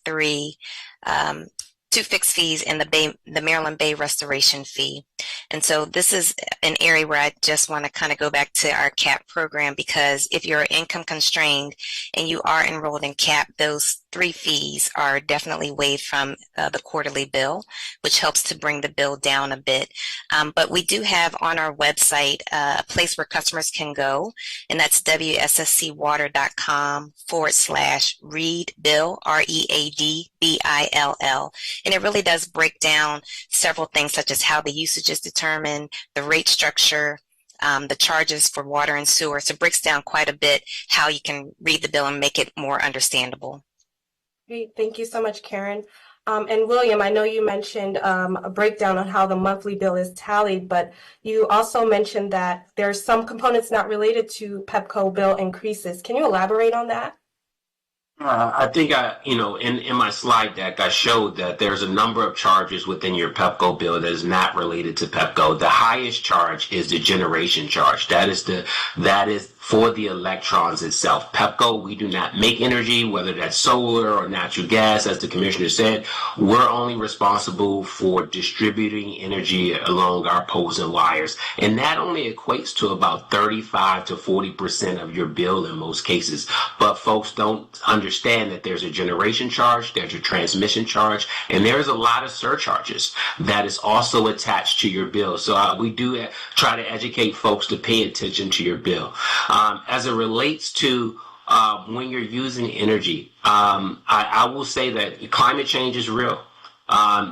2 fixed fees and the Maryland Bay restoration fee. And so this is an area where I just want to kind of go back to our CAP program, because if you're income constrained and you are enrolled in CAP, those 3 fees are definitely waived from the quarterly bill, which helps to bring the bill down a bit. But we do have on our website a place where customers can go, and that's wsscwater.com/readbill, READBILL. And it really does break down several things, such as how the usage is determined, the rate structure, the charges for water and sewer. So it breaks down quite a bit how you can read the bill and make it more understandable. Great. Thank you so much, Karen. And William, I know you mentioned a breakdown on how the monthly bill is tallied, but you also mentioned that there are some components not related to PEPCO bill increases. Can you elaborate on that? I think in my slide deck, I showed that there's a number of charges within your PEPCO bill that is not related to PEPCO. The highest charge is the generation charge. That is for the electrons itself. PEPCO, we do not make energy, whether that's solar or natural gas, as the commissioner said. We're only responsible for distributing energy along our poles and wires. And that only equates to about 35 to 40% of your bill in most cases. But folks don't understand that there's a generation charge, there's a transmission charge, and there's a lot of surcharges that is also attached to your bill. So we do try to educate folks to pay attention to your bill. As it relates to when you're using energy, I will say that climate change is real.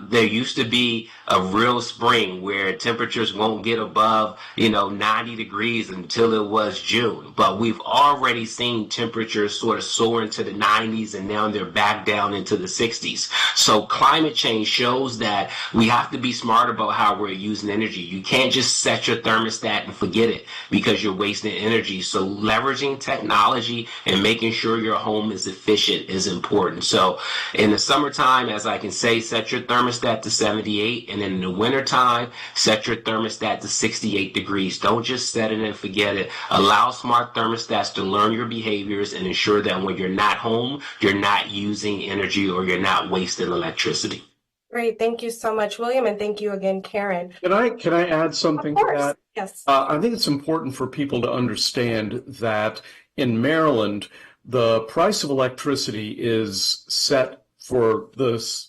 There used to be a real spring where temperatures won't get above, 90 degrees until it was June. But we've already seen temperatures sort of soar into the 90s, and now they're back down into the 60s. So climate change shows that we have to be smart about how we're using energy. You can't just set your thermostat and forget it because you're wasting energy. So leveraging technology and making sure your home is efficient is important. So in the summertime, as I can say, set your thermostat to 78, and then in the wintertime, set your thermostat to 68 degrees. Don't just set it and forget it. Allow smart thermostats to learn your behaviors and ensure that when you're not home, you're not using energy or you're not wasting electricity. Great. Thank you so much, William, and thank you again, Karen. Can I add something to that? Yes. I think it's important for people to understand that in Maryland, the price of electricity is set for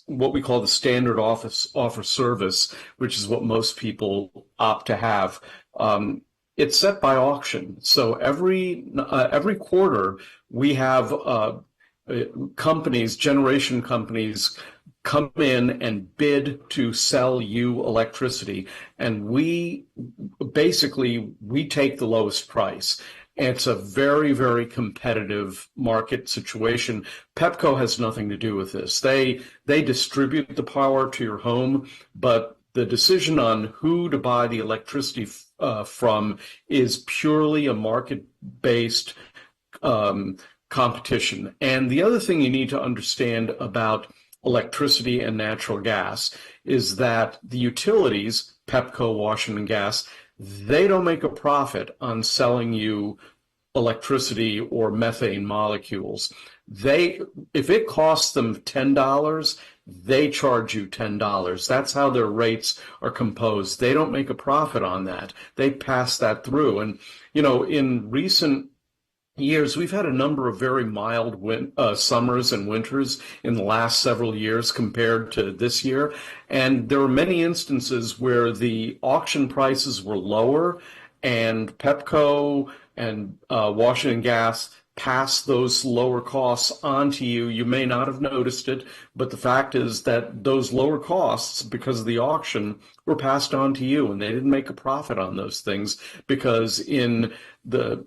what we call the standard offer service, which is what most people opt to have. It's set by auction. So every quarter we have generation companies come in and bid to sell you electricity, and we take the lowest price. It's a very, very competitive market situation. PEPCO has nothing to do with this. They distribute the power to your home, but the decision on who to buy the electricity from is purely a market-based competition. And the other thing you need to understand about electricity and natural gas is that the utilities, PEPCO, Washington Gas, they don't make a profit on selling you electricity or methane molecules. If it costs them $10, they charge you $10. That's how their rates are composed. They don't make a profit on that. They pass that through. And, in recent years, we've had a number of very mild summers and winters in the last several years compared to this year. And there were many instances where the auction prices were lower and Pepco and Washington Gas pass those lower costs on to you. You may not have noticed it, but the fact is that those lower costs, because of the auction, were passed on to you, and they didn't make a profit on those things, because in the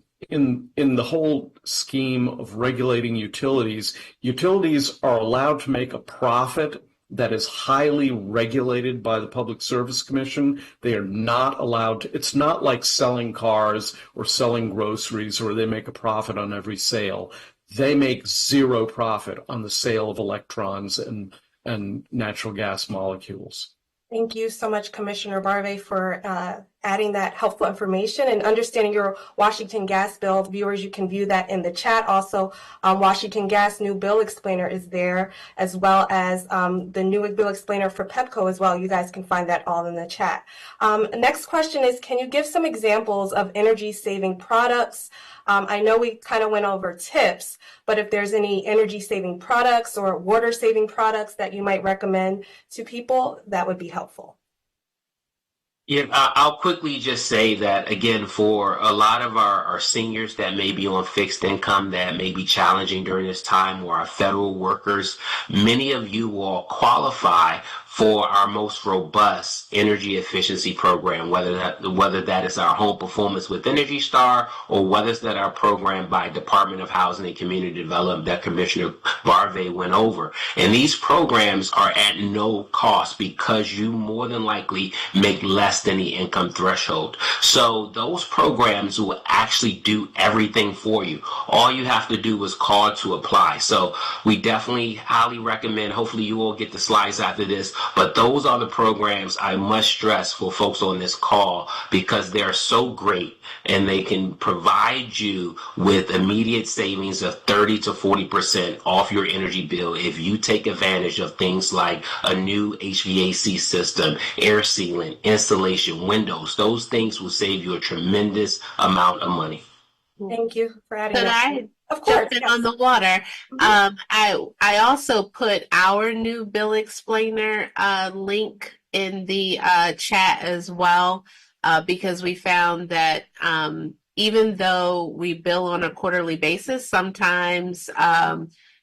whole scheme of regulating utilities, utilities are allowed to make a profit that is highly regulated by the Public Service Commission. They are not allowed to. It's not like selling cars or selling groceries where they make a profit on every sale. They make zero profit on the sale of electrons and natural gas molecules. Thank you so much, Commissioner Barve, for adding that helpful information and understanding your Washington Gas bill. Viewers, you can view that in the chat. Also, Washington Gas new bill explainer is there, as well as the new bill explainer for Pepco as well. You guys can find that all in the chat. Next question is, can you give some examples of energy saving products? I know we kind of went over tips, but if there's any energy saving products or water saving products that you might recommend to people, that would be helpful. Yeah, I'll quickly just say that, again, for a lot of our seniors that may be on fixed income that may be challenging during this time, or our federal workers, many of you will qualify for our most robust energy efficiency program, whether that is our home performance with Energy Star, or whether it's that our program by Department of Housing and Community Development that Commissioner Barve went over. And these programs are at no cost because you more than likely make less than the income threshold. So those programs will actually do everything for you. All you have to do is call to apply. So we definitely highly recommend, hopefully you will get the slides after this, but those are the programs I must stress for folks on this call, because they're so great and they can provide you with immediate savings of 30 to 40% off your energy bill if you take advantage of things like a new HVAC system, air sealant, installation, windows. Those things will save you a tremendous amount of money. Thank you for adding Could that. I Of course, jump in yes. on the water? I also put our new bill explainer link in the chat as well, because we found that even though we bill on a quarterly basis, sometimes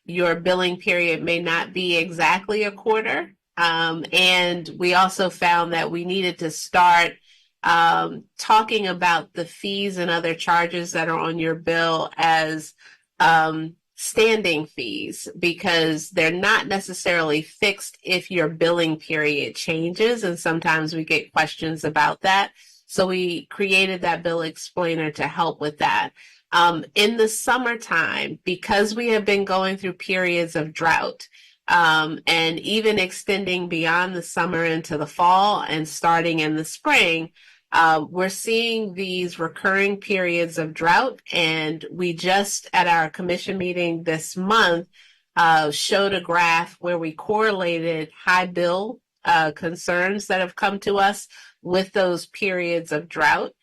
your billing period may not be exactly a quarter. And we also found that we needed to start talking about the fees and other charges that are on your bill as standing fees, because they're not necessarily fixed if your billing period changes. And sometimes we get questions about that. So we created that bill explainer to help with that. In the summertime, because we have been going through periods of drought, and even extending beyond the summer into the fall and starting in the spring, we're seeing these recurring periods of drought. And we just, at our commission meeting this month, showed a graph where we correlated high bill concerns that have come to us with those periods of drought.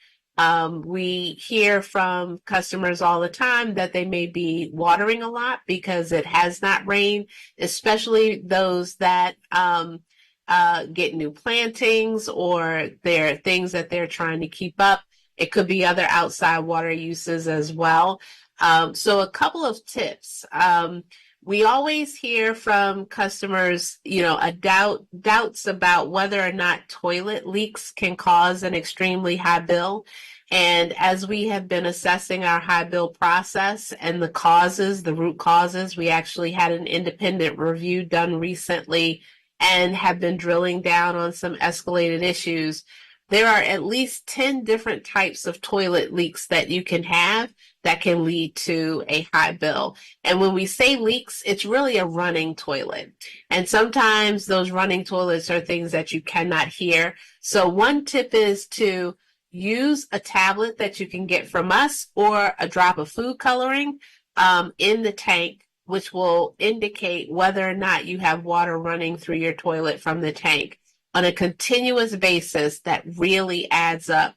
We hear from customers all the time that they may be watering a lot because it has not rained, especially those that get new plantings, or there are things that they're trying to keep up. It could be other outside water uses as well. So a couple of tips. We always hear from customers, doubts about whether or not toilet leaks can cause an extremely high bill. And as we have been assessing our high bill process and the root causes, we actually had an independent review done recently and have been drilling down on some escalated issues. There are at least 10 different types of toilet leaks that you can have that can lead to a high bill. And when we say leaks, it's really a running toilet. And sometimes those running toilets are things that you cannot hear. So one tip is to use a tablet that you can get from us, or a drop of food coloring in the tank which will indicate whether or not you have water running through your toilet from the tank on a continuous basis. That really adds up.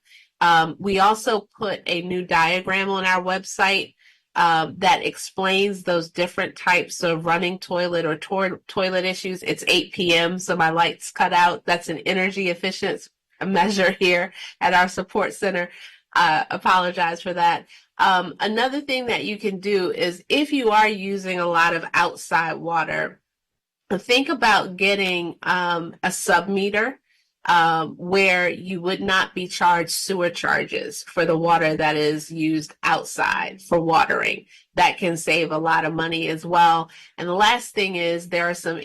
We also put a new diagram on our website that explains those different types of running toilet or toilet issues. It's 8 p.m., so my lights cut out. That's an energy efficient measure here at our support center. Apologize for that. Another thing that you can do is if you are using a lot of outside water, think about getting a sub-meter where you would not be charged sewer charges for the water that is used outside for watering. That can save a lot of money as well. And the last thing is there are some,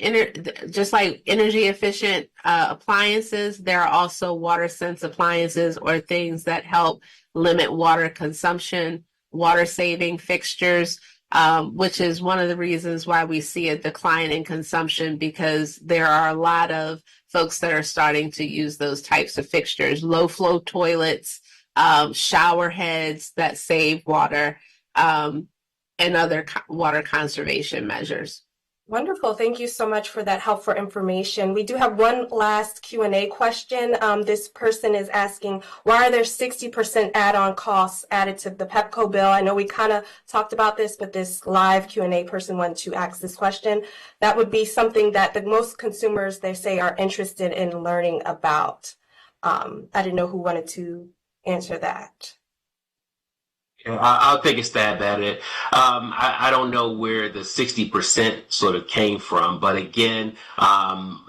just like energy efficient appliances, there are also water sense appliances or things that help limit water consumption, water saving fixtures, which is one of the reasons why we see a decline in consumption, because there are a lot of folks that are starting to use those types of fixtures, low flow toilets, shower heads that save water, and other water conservation measures. Wonderful. Thank you so much for that helpful information. We do have one last Q&A question. This person is asking, why are there 60% add-on costs added to the PEPCO bill? I know we kind of talked about this, but this live Q&A person wanted to ask this question. That would be something that the most consumers, they say, are interested in learning about. I didn't know who wanted to answer that. I'll take a stab at it. I don't know where the 60% sort of came from, but again,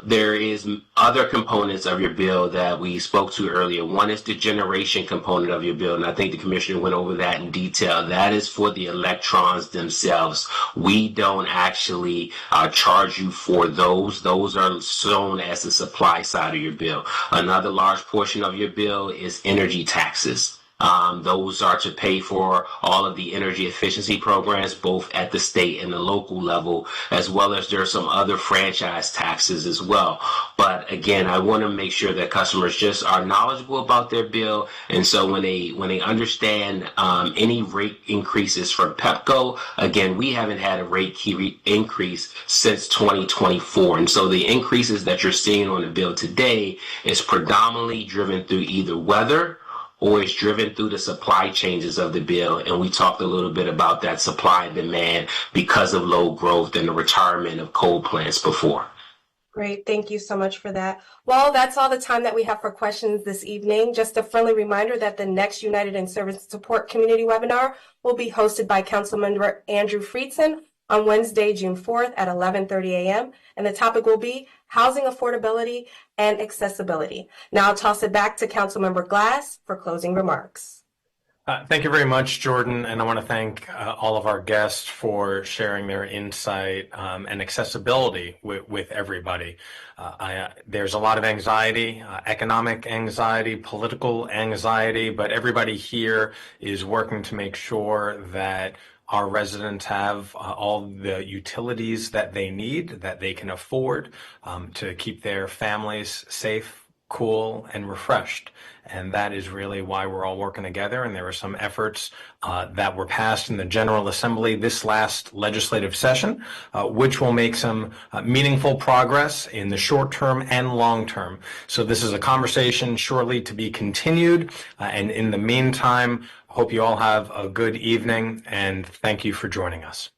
there is other components of your bill that we spoke to earlier. One is the generation component of your bill, and I think the commissioner went over that in detail. That is for the electrons themselves. We don't actually charge you for those. Those are shown as the supply side of your bill. Another large portion of your bill is energy taxes. Those are to pay for all of the energy efficiency programs, both at the state and the local level, as well as there are some other franchise taxes as well. But again, I want to make sure that customers just are knowledgeable about their bill. And so when they understand any rate increases from PEPCO, again, we haven't had a rate increase since 2024. And so the increases that you're seeing on the bill today is predominantly driven through either weather or it's driven through the supply changes of the bill. And we talked a little bit about that supply and demand because of low growth and the retirement of coal plants before. Great. Thank you so much for that. Well, that's all the time that we have for questions this evening. Just a friendly reminder that the next United in Service and Support Community webinar will be hosted by Councilmember Andrew Friedson on Wednesday, June 4th at 11:30 a.m. And the topic will be housing affordability and accessibility. Now I'll toss it back to Councilmember Glass for closing remarks. Thank you very much, Jordan, and I want to thank all of our guests for sharing their insight and accessibility with everybody. There's a lot of anxiety, economic anxiety, political anxiety, but everybody here is working to make sure that our residents have all the utilities that they need, that they can afford to keep their families safe, cool, and refreshed. And that is really why we're all working together. And there were some efforts that were passed in the General Assembly this last legislative session, which will make some meaningful progress in the short term and long term. So this is a conversation shortly to be continued. And in the meantime, hope you all have a good evening, and thank you for joining us.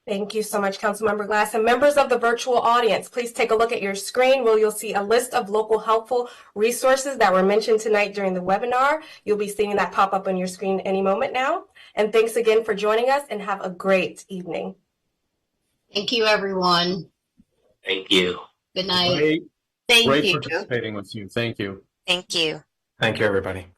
Thank you so much, Councilmember Glass. And members of the virtual audience, please take a look at your screen where you'll see a list of local helpful resources that were mentioned tonight during the webinar. You'll be seeing that pop up on your screen any moment now. And thanks again for joining us, and have a great evening. Thank you, everyone. Thank you. Good night. Great Thank you. participating with you. Thank you. Thank you. Thank you, everybody.